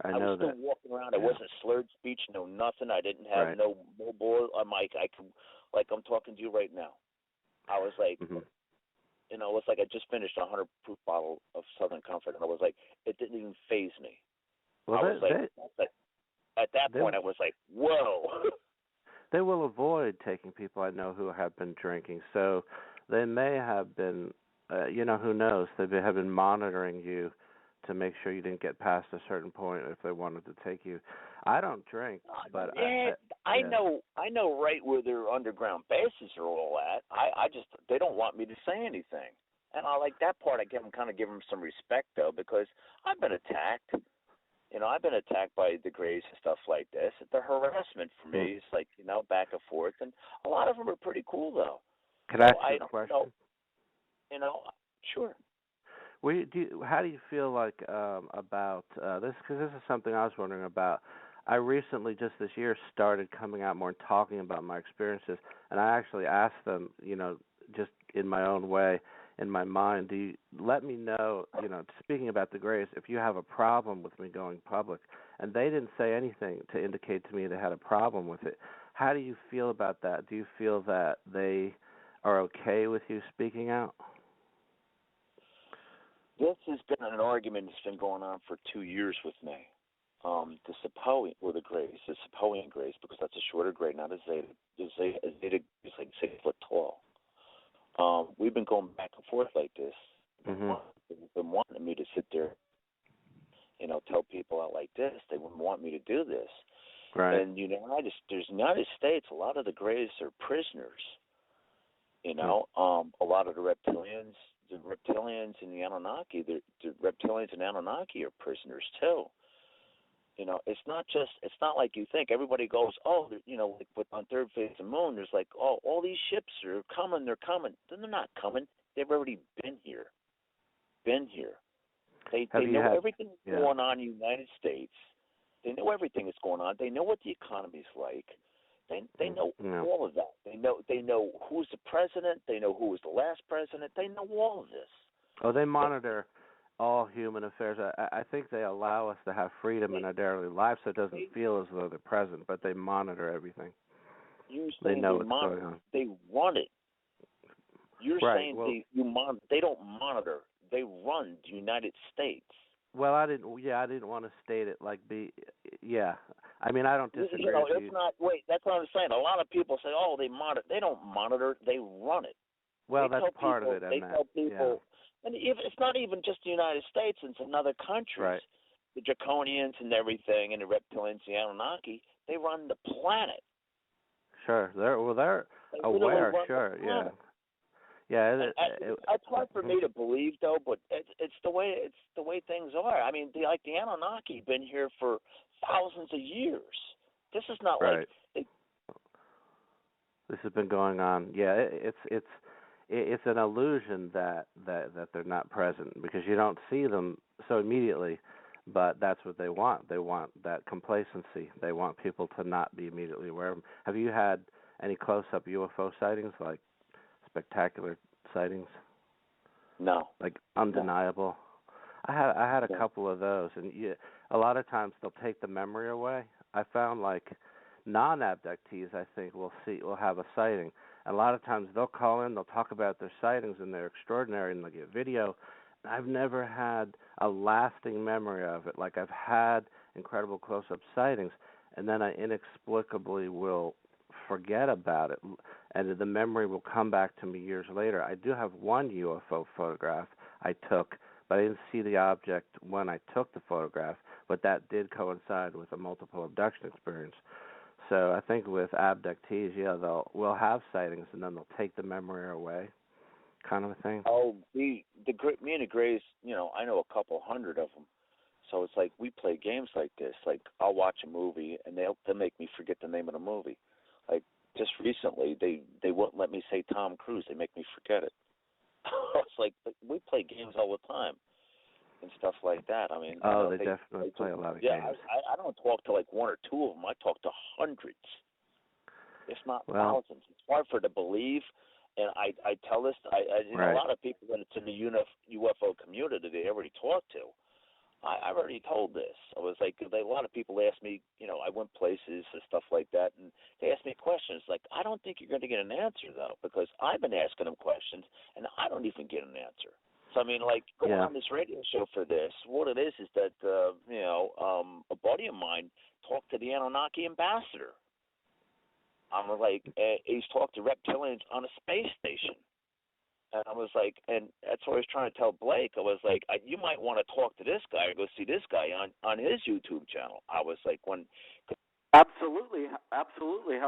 [SPEAKER 4] I was still walking around. I wasn't slurred speech, no nothing. I didn't have no mobile. I'm like, I'm talking to you right now. I was like, it's like I just finished a 100 proof bottle of Southern Comfort, and I was like, it didn't even faze me.
[SPEAKER 6] Well,
[SPEAKER 4] at that point, I was like, whoa.
[SPEAKER 6] They will avoid taking people I know who have been drinking, so they may have been, who knows? They have been monitoring you to make sure you didn't get past a certain point if they wanted to take you. I don't drink, but
[SPEAKER 4] I know right where their underground bases are all at. They don't want me to say anything, and I like that part. I give them some respect though, because I've been attacked. I've been attacked by the Greys and stuff like this. The harassment for me is like, back and forth. And a lot of them are pretty cool, though.
[SPEAKER 6] Can I ask you a question?
[SPEAKER 4] Sure.
[SPEAKER 6] How do you feel like about this? Because this is something I was wondering about. I recently, just this year, started coming out more and talking about my experiences. And I actually asked them, just in my own way, in my mind, do you let me know, speaking about the Greys, if you have a problem with me going public? And they didn't say anything to indicate to me they had a problem with it. How do you feel about that? Do you feel that they are okay with you speaking out?
[SPEAKER 4] This has been an argument that's been going on for 2 years with me. The Greys, the Sepoian Greys, because that's a shorter Grey, not a Zeta. The Zeta is like 6 foot tall. We've been going back and forth like this. They've been wanting me to sit there, tell people out like this. They wouldn't want me to do this.
[SPEAKER 6] Right.
[SPEAKER 4] And there's the United States. A lot of the Greys are prisoners. A lot of the reptilians and the Anunnaki, the reptilians and Anunnaki are prisoners too. It's not like you think. Everybody goes, like on Third Phase of the Moon, there's like, all these ships are coming, they're coming. Then they're not coming. They've already been here. They know everything that's going on in the United States. They know everything that's going on. They know what the economy's like. They know all of that. They know who's the president. They know who was the last president. They know all of this.
[SPEAKER 6] Oh, they monitor all human affairs. I think they allow us to have freedom in our daily lives, so it doesn't feel as though they're present, but they monitor everything. They know what's going on.
[SPEAKER 4] They run it. You're saying they don't monitor. They run the United States.
[SPEAKER 6] Well, I didn't want to state it like I mean, I don't disagree with you.
[SPEAKER 4] It's not. Wait, that's what I'm saying. A lot of people say, they monitor. They don't monitor. They run it.
[SPEAKER 6] Well, that's part of it.
[SPEAKER 4] They tell people, and it's not even just the United States. It's in other countries.
[SPEAKER 6] Right.
[SPEAKER 4] The Draconians and everything, and the reptilians, the Anunnaki, they run the planet.
[SPEAKER 6] Sure, they're aware. Sure, yeah. Yeah,
[SPEAKER 4] it's hard for me to believe though, but it's the way things are. I mean, the Anunnaki been here for thousands of years. This is not
[SPEAKER 6] right.
[SPEAKER 4] like
[SPEAKER 6] This has been going on. Yeah, it's an illusion that they're not present because you don't see them so immediately. But that's what they want. They want that complacency. They want people to not be immediately aware of them. Have you had any close-up UFO sightings, like spectacular sightings?
[SPEAKER 4] No.
[SPEAKER 6] Like undeniable? No. I had a couple of those, and a lot of times they'll take the memory away. I found like non-abductees, I think, will have a sighting. And a lot of times they'll call in, they'll talk about their sightings, and they're extraordinary, and they'll get video. I've never had a lasting memory of it. Like I've had incredible close-up sightings, and then I inexplicably will forget about it, and the memory will come back to me years later. I do have one UFO photograph I took, but I didn't see the object when I took the photograph, but that did coincide with a multiple abduction experience. So I think with abductees, yeah, we'll have sightings, and then they'll take the memory away. Kind of a thing.
[SPEAKER 4] Oh, me and the Grays, I know a couple hundred of them. So it's like we play games like this. Like I'll watch a movie and they'll make me forget the name of the movie. Like just recently, they wouldn't let me say Tom Cruise. They make me forget it. It's like we play games all the time and stuff like that. I mean,
[SPEAKER 6] they definitely play a lot of games.
[SPEAKER 4] Yeah, I don't talk to like one or two of them. I talk to hundreds, if not thousands. It's hard for to believe. And I tell this,
[SPEAKER 6] right.
[SPEAKER 4] A lot of people that it's in the UFO community they already talked to. I've already told this. I was like, a lot of people ask me, I went places and stuff like that, and they ask me questions. Like, I don't think you're going to get an answer, though, because I've been asking them questions, and I don't even get an answer. So, I mean, like, going on this radio show for this, what it is that, a buddy of mine talked to the Anunnaki ambassador. I'm like, he's talked to reptilians on a space station. And I was like, and that's what I was trying to tell Blake. I was like, you might want to talk to this guy or go see this guy on his YouTube channel. I was like,
[SPEAKER 1] Absolutely. How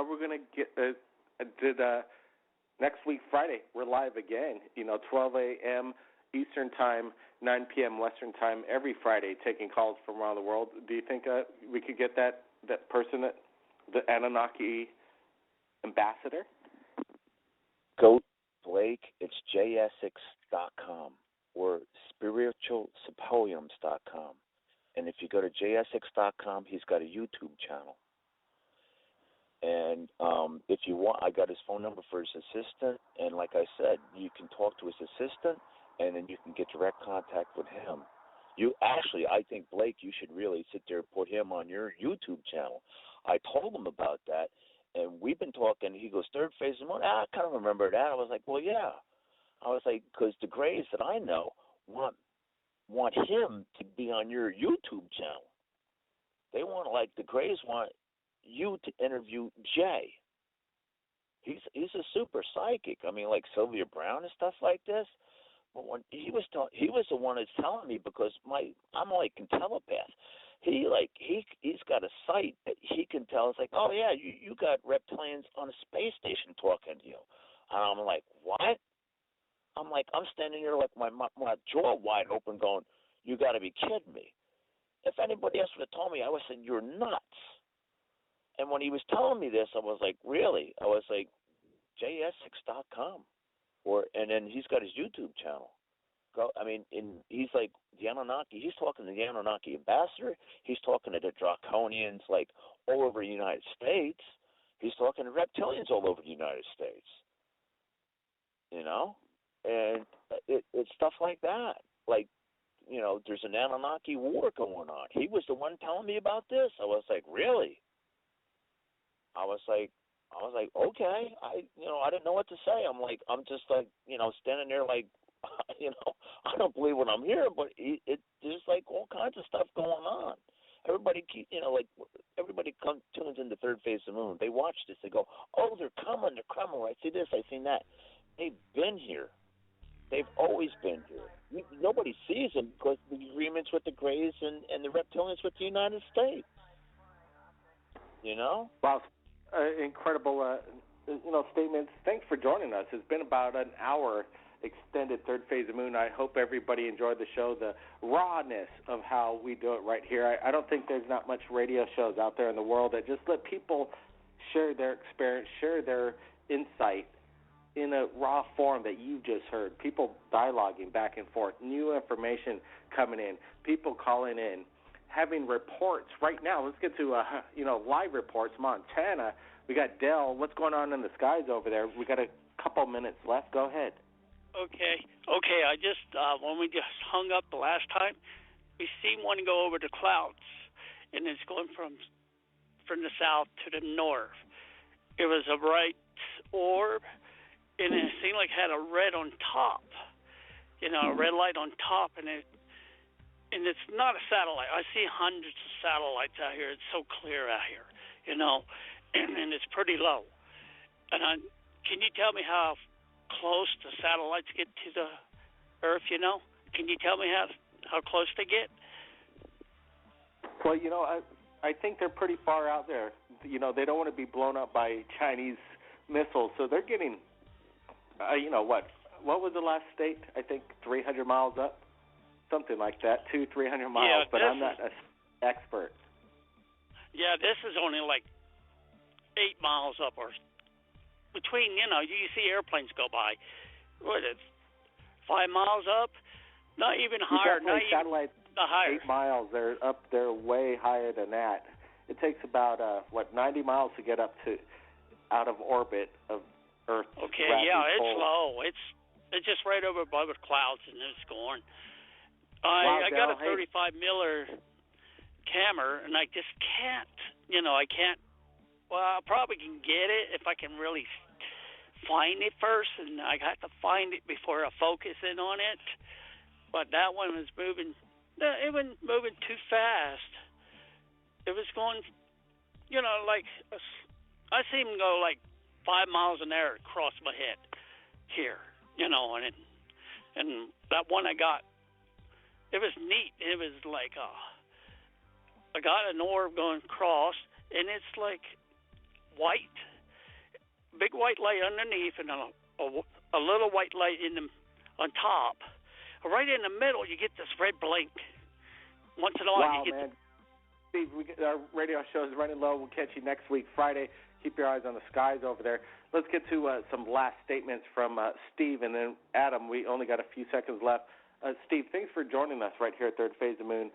[SPEAKER 1] we're going to get, next week, Friday, we're live again, 12 a.m. Eastern Time, 9 p.m. Western Time, every Friday, taking calls from around the world. Do you think we could get that person, the Anunnaki ambassador?
[SPEAKER 4] Go Blake, it's jsx.com or spiritualsymposiums.com. And if you go to jsx.com, he's got a YouTube channel. And if you want, I got his phone number for his assistant. And like I said, you can talk to his assistant, and then you can get direct contact with him. I think, Blake, you should really sit there and put him on your YouTube channel. I told him about that. And we've been talking. He goes, third phase of the moon. I kind of remember that. I was like, well, yeah. I was like, because the Grays that I know want him to be on your YouTube channel. They want, like, the Grays want you to interview Jay. He's a super psychic. I mean, like Sylvia Brown and stuff like this. But when he was the one that's telling me, because I'm like a telepath. He's got a site that he can tell. It's like, oh yeah, you got reptilians on a space station talking to you. And I'm like, what? I'm like, I'm standing here like my jaw wide open, going, you got to be kidding me. If anybody else would have told me, I would have said, you're nuts. And when he was telling me this, I was like, really? I was like, jsx.com, and then he's got his YouTube channel. He's like the Anunnaki. He's talking to the Anunnaki ambassador. He's talking to the Draconians, like all over the United States. He's talking to reptilians all over the United States. And it's stuff like that. Like, there's an Anunnaki war going on. He was the one telling me about this. I was like, really? I was like, okay. I didn't know what to say. I'm just like, standing there like, I don't believe what I'm hearing, but there's like all kinds of stuff going on. Everybody everybody tunes into third phase of the moon. They watch this. They go, oh, they're coming. I see this. I seen that. They've been here. They've always been here. Nobody sees them because of the agreements with the Greys and the reptilians with the United States.
[SPEAKER 1] Wow, incredible statements. Thanks for joining us. It's been about an hour extended third phase of moon. I hope everybody enjoyed the show, the rawness of how we do it right here. I don't think there's not much radio shows out there in the world that just let people share their experience, share their insight in a raw form that you just heard. People dialoguing back and forth, new information coming in, people calling in, having reports right now. Let's get to live reports. Montana, we got Dell. What's going on in the skies over there? We got a couple minutes left. Go ahead.
[SPEAKER 3] Okay. I just when we just hung up the last time, we seen one go over the clouds, and it's going from the south to the north. It was a bright orb, and it seemed like it had a red on top, a red light on top, and it's not a satellite. I see hundreds of satellites out here. It's so clear out here, and it's pretty low. And can you tell me how close the satellites get to the Earth? Can you tell me how close they get?
[SPEAKER 1] Well, I think they're pretty far out there. They don't want to be blown up by Chinese missiles, so they're getting, what was the last state? I think 300 miles up, something like that, 200-300 miles.
[SPEAKER 3] Yeah,
[SPEAKER 1] but I'm not an expert.
[SPEAKER 3] Yeah, this is only like 8 miles up, or between. You see airplanes go by. What is it, 5 miles up? Not even higher. Not
[SPEAKER 1] satellites,
[SPEAKER 3] even higher.
[SPEAKER 1] 8 miles. They're up there way higher than that. It takes about 90 miles to get up to out of orbit of Earth.
[SPEAKER 3] Okay, yeah, it's low. It's just right over above the clouds, and it's going. I got a 35 miller camera, and I just can't. I can't. Well, I probably can get it if I can really find it first, and I got to find it before I focus in on it. But that one was moving. It was moving too fast. It was going, like I see him go like 5 miles an hour across my head here, and that one I got, it was neat. It was like I got an orb going across, and it's like white, big white light underneath, and a little white light on top. Right in the middle, you get this red blink. Once in a while, you get.
[SPEAKER 1] Man. Steve, our radio show is running low. We'll catch you next week, Friday. Keep your eyes on the skies over there. Let's get to some last statements from Steve, and then Adam. We only got a few seconds left. Steve, thanks for joining us right here at Third Phase of Moon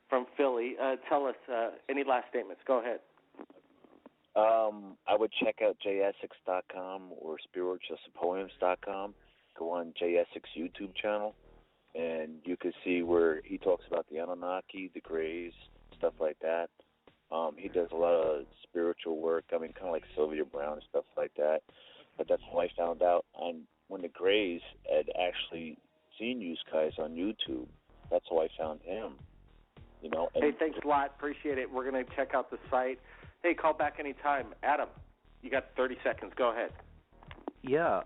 [SPEAKER 1] from Philly. Tell us any last statements. Go ahead.
[SPEAKER 4] I would check out jessex.com or spiritualsymposiums.com. Go on J.Essex YouTube channel, and you can see where he talks about the Anunnaki, the Greys, stuff like that. He does a lot of spiritual work. kind of like Sylvia Brown and stuff like that. But that's how I found out. And when the Greys had actually seen you guys on YouTube, that's how I found him.
[SPEAKER 1] Hey, thanks a lot. Appreciate it. We're going to check out the site. Hey, call back anytime. Adam, you got 30 seconds. Go ahead.
[SPEAKER 6] Yeah,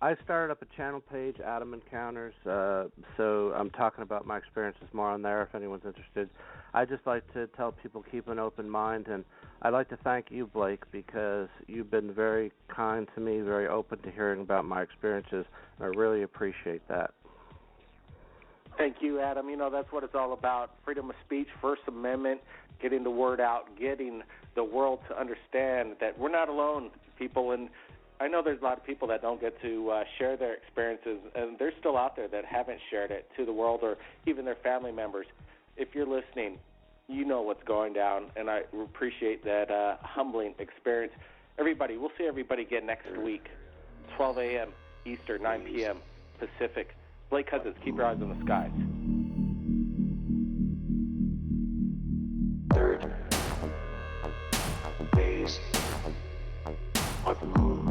[SPEAKER 6] I started up a channel page, Adam Encounters, so I'm talking about my experiences more on there if anyone's interested. I just like to tell people keep an open mind, and I'd like to thank you, Blake, because you've been very kind to me, very open to hearing about my experiences, and I really appreciate that.
[SPEAKER 1] Thank you, Adam. That's what it's all about, freedom of speech, First Amendment, getting the word out, getting the world to understand that we're not alone, people. And I know there's a lot of people that don't get to share their experiences, and they're still out there that haven't shared it to the world or even their family members. If you're listening, you know what's going down, and I appreciate that humbling experience. Everybody, we'll see everybody again next week, 12 a.m. Eastern, 9 p.m. Pacific. Blake Cousins, keep your eyes on the skies.
[SPEAKER 7] Third phase of moon.